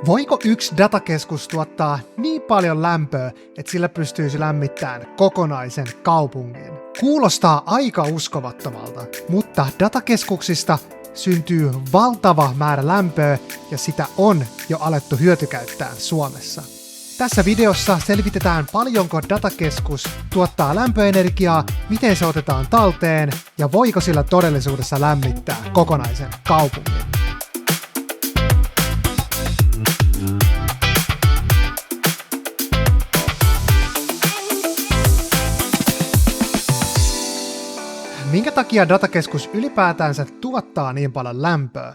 Voiko yksi datakeskus tuottaa niin paljon lämpöä, että sillä pystyisi lämmittämään kokonaisen kaupungin? Kuulostaa aika uskomattomalta, mutta datakeskuksista syntyy valtava määrä lämpöä ja sitä on jo alettu hyötykäyttää Suomessa. Tässä videossa selvitetään, paljonko datakeskus tuottaa lämpöenergiaa, miten se otetaan talteen ja voiko sillä todellisuudessa lämmittää kokonaisen kaupungin. Minkä takia datakeskus ylipäätänsä tuottaa niin paljon lämpöä?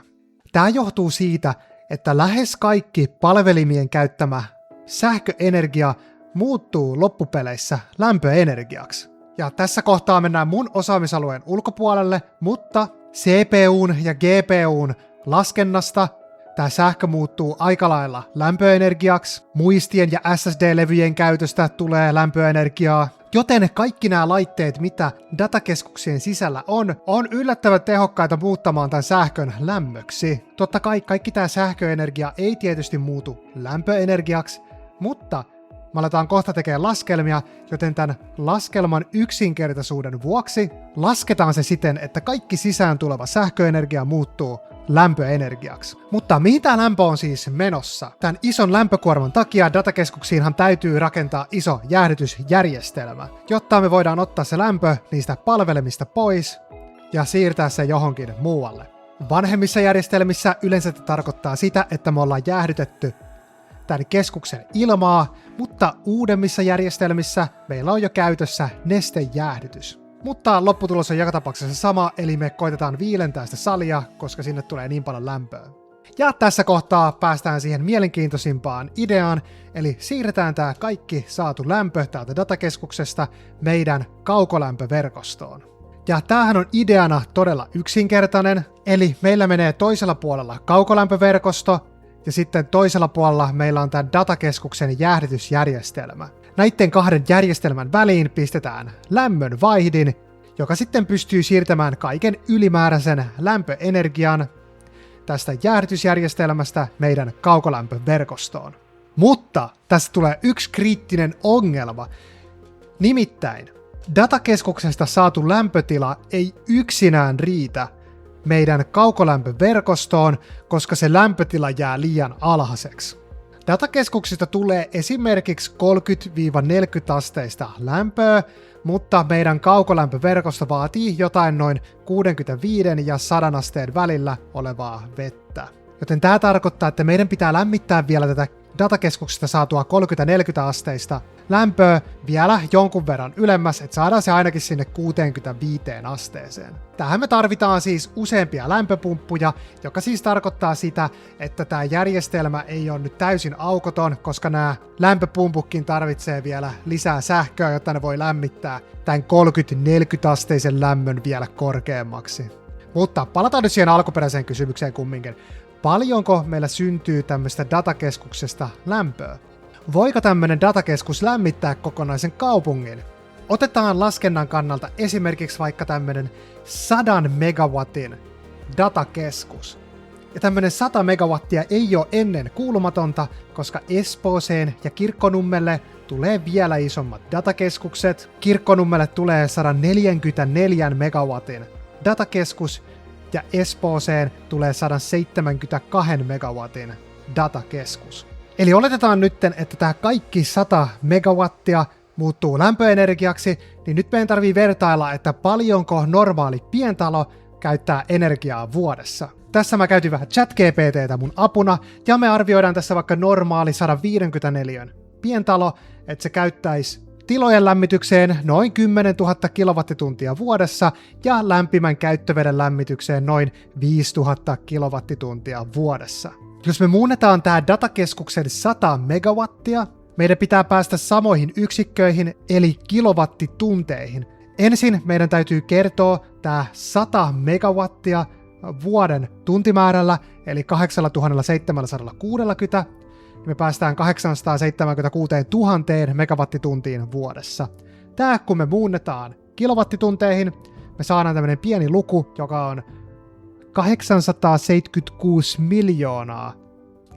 Tämä johtuu siitä, että lähes kaikki palvelimien käyttämä sähköenergia muuttuu loppupeleissä lämpöenergiaksi. Ja tässä kohtaa mennään mun osaamisalueen ulkopuolelle, mutta CPUn ja GPUn laskennasta tämä sähkö muuttuu aika lailla lämpöenergiaksi, muistien ja SSD-levyjen käytöstä tulee lämpöenergiaa, joten kaikki nämä laitteet, mitä datakeskuksien sisällä on yllättävän tehokkaita muuttamaan tämän sähkön lämmöksi. Totta kai kaikki tämä sähköenergia ei tietysti muutu lämpöenergiaksi, mutta me aletaan kohta tekemään laskelmia, joten tämän laskelman yksinkertaisuuden vuoksi lasketaan se siten, että kaikki sisään tuleva sähköenergia muuttuu lämpöenergiaksi. Mutta mihin tämä lämpö on siis menossa? Tämän ison lämpökuorman takia datakeskuksiinhan täytyy rakentaa iso jäähdytysjärjestelmä, jotta me voidaan ottaa se lämpö niistä palvelimista pois ja siirtää se johonkin muualle. Vanhemmissa järjestelmissä yleensä tarkoittaa sitä, että me ollaan jäähdytetty tämän keskuksen ilmaa, mutta uudemmissa järjestelmissä meillä on jo käytössä nestejäähdytys. Mutta lopputulos on joka tapauksessa sama, eli me koitetaan viilentää sitä salia, koska sinne tulee niin paljon lämpöä. Ja tässä kohtaa päästään siihen mielenkiintoisimpaan ideaan, eli siirretään tämä kaikki saatu lämpö täältä datakeskuksesta meidän kaukolämpöverkostoon. Ja tämähän on ideana todella yksinkertainen, eli meillä menee toisella puolella kaukolämpöverkosto, ja sitten toisella puolella meillä on tämän datakeskuksen jäähdytysjärjestelmä. Näiden kahden järjestelmän väliin pistetään lämmön vaihdin, joka sitten pystyy siirtämään kaiken ylimääräisen lämpöenergian tästä jäähdytysjärjestelmästä meidän kaukolämpöverkostoon. Mutta tässä tulee yksi kriittinen ongelma. Nimittäin datakeskuksesta saatu lämpötila ei yksinään riitä meidän kaukolämpöverkostoon, koska se lämpötila jää liian alhaiseksi. Datakeskuksista tulee esimerkiksi 30-40 asteista lämpöä, mutta meidän kaukolämpöverkosto vaatii jotain noin 65 ja 100 asteen välillä olevaa vettä. Joten tämä tarkoittaa, että meidän pitää lämmittää vielä tätä datakeskuksesta saatua 30-40 asteista lämpöä vielä jonkun verran ylemmäs, että saadaan se ainakin sinne 65 asteeseen. Tähän me tarvitaan siis useampia lämpöpumppuja, joka siis tarkoittaa sitä, että tämä järjestelmä ei ole nyt täysin aukoton, koska nämä lämpöpumputkin tarvitsee vielä lisää sähköä, jotta ne voi lämmittää tämän 30-40 asteisen lämmön vielä korkeammaksi. Mutta palataan nyt siihen alkuperäiseen kysymykseen kumminkin. Paljonko meillä syntyy tämmöistä datakeskuksesta lämpöä? Voiko tämmöinen datakeskus lämmittää kokonaisen kaupungin? Otetaan laskennan kannalta esimerkiksi vaikka tämmöinen 100 megawattin datakeskus. Ja tämmöinen 100 megawattia ei ole ennen kuulumatonta, koska Espooseen ja Kirkkonummelle tulee vielä isommat datakeskukset. Kirkkonummelle tulee 144 megawatin datakeskus ja Espooseen tulee 172 megawatin datakeskus. Eli oletetaan nyt, että tämä kaikki 100 megawattia muuttuu lämpöenergiaksi, niin nyt meidän tarvii vertailla, että paljonko normaali pientalo käyttää energiaa vuodessa. Tässä mä käytin vähän ChatGPT:tä mun apuna, ja me arvioidaan tässä vaikka normaali 154 pientalo, että se käyttäisi tilojen lämmitykseen noin 10 000 kilowattituntia vuodessa ja lämpimän käyttöveden lämmitykseen noin 5000 kilowattituntia vuodessa. Jos me muunnetaan tämä datakeskuksen 100 megawattia, meidän pitää päästä samoihin yksikköihin eli kilowattitunteihin. Ensin meidän täytyy kertoa tämä 100 megawattia vuoden tuntimäärällä eli 8760. Me päästään 876 000 megawattituntiin vuodessa. Tää kun me muunnetaan kilowattitunteihin, me saadaan tämmönen pieni luku, joka on 876 miljoonaa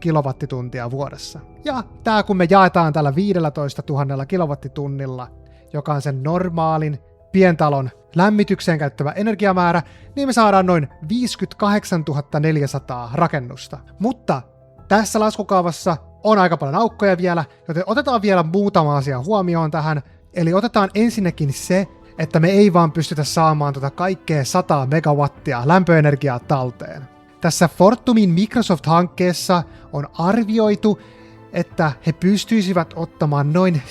kilowattituntia vuodessa. Ja tää kun me jaetaan tällä 15 000 kilowattitunnilla, joka on sen normaalin pientalon lämmitykseen käyttävä energiamäärä, niin me saadaan noin 58 400 rakennusta. Mutta tässä laskukaavassa on aika paljon aukkoja vielä, joten otetaan vielä muutama asia huomioon tähän. Eli otetaan ensinnäkin se, että me ei vaan pystytä saamaan kaikkea 100 megawattia lämpöenergiaa talteen. Tässä Fortumin Microsoft-hankkeessa on arvioitu, että he pystyisivät ottamaan noin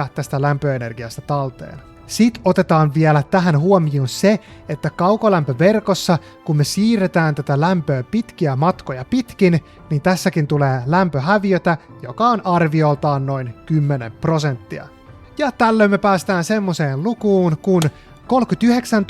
75% tästä lämpöenergiasta talteen. Sitten otetaan vielä tähän huomioon se, että kaukolämpöverkossa, kun me siirretään tätä lämpöä pitkiä matkoja pitkin, niin tässäkin tulee lämpöhäviötä, joka on arvioltaan noin 10%. Ja tällöin me päästään semmoiseen lukuun kuin 39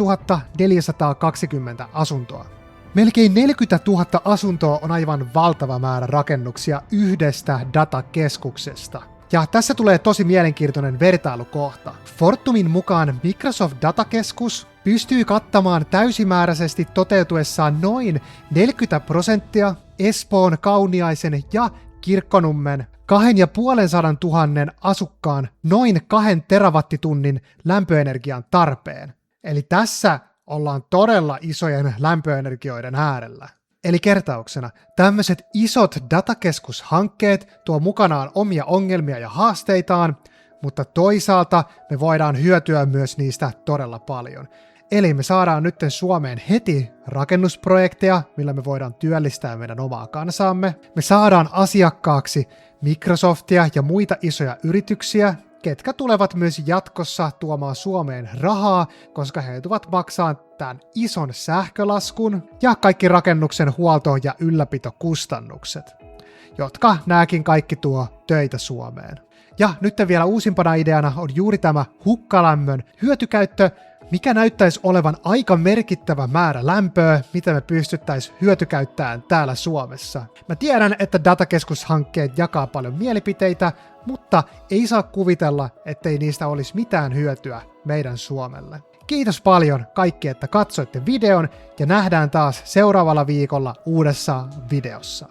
420 asuntoa. Melkein 40 000 asuntoa on aivan valtava määrä rakennuksia yhdestä datakeskuksesta. Ja tässä tulee tosi mielenkiintoinen vertailukohta. Fortumin mukaan Microsoft Datakeskus pystyy kattamaan täysimääräisesti toteutuessaan noin 40% Espoon, Kauniaisen ja Kirkkonummen 250 000 asukkaan noin 2 terawattitunnin lämpöenergian tarpeen. Eli tässä ollaan todella isojen lämpöenergioiden äärellä. Eli kertauksena, tämmöiset isot datakeskushankkeet tuo mukanaan omia ongelmia ja haasteitaan, mutta toisaalta me voidaan hyötyä myös niistä todella paljon. Eli me saadaan nyt Suomeen heti rakennusprojekteja, millä me voidaan työllistää meidän omaa kansaamme. Me saadaan asiakkaaksi Microsoftia ja muita isoja yrityksiä, ketkä tulevat myös jatkossa tuomaan Suomeen rahaa, koska he joutuvat maksamaan tämän ison sähkölaskun ja kaikki rakennuksen huolto- ja ylläpitokustannukset, jotka nääkin kaikki tuo töitä Suomeen. Ja nyt vielä uusimpana ideana on juuri tämä hukkalämmön hyötykäyttö, mikä näyttäisi olevan aika merkittävä määrä lämpöä, mitä me pystyttäisiin hyötykäyttämään täällä Suomessa. Mä tiedän, että datakeskushankkeet jakaa paljon mielipiteitä, mutta ei saa kuvitella, ettei niistä olisi mitään hyötyä meidän Suomelle. Kiitos paljon kaikki, että katsoitte videon ja nähdään taas seuraavalla viikolla uudessa videossa.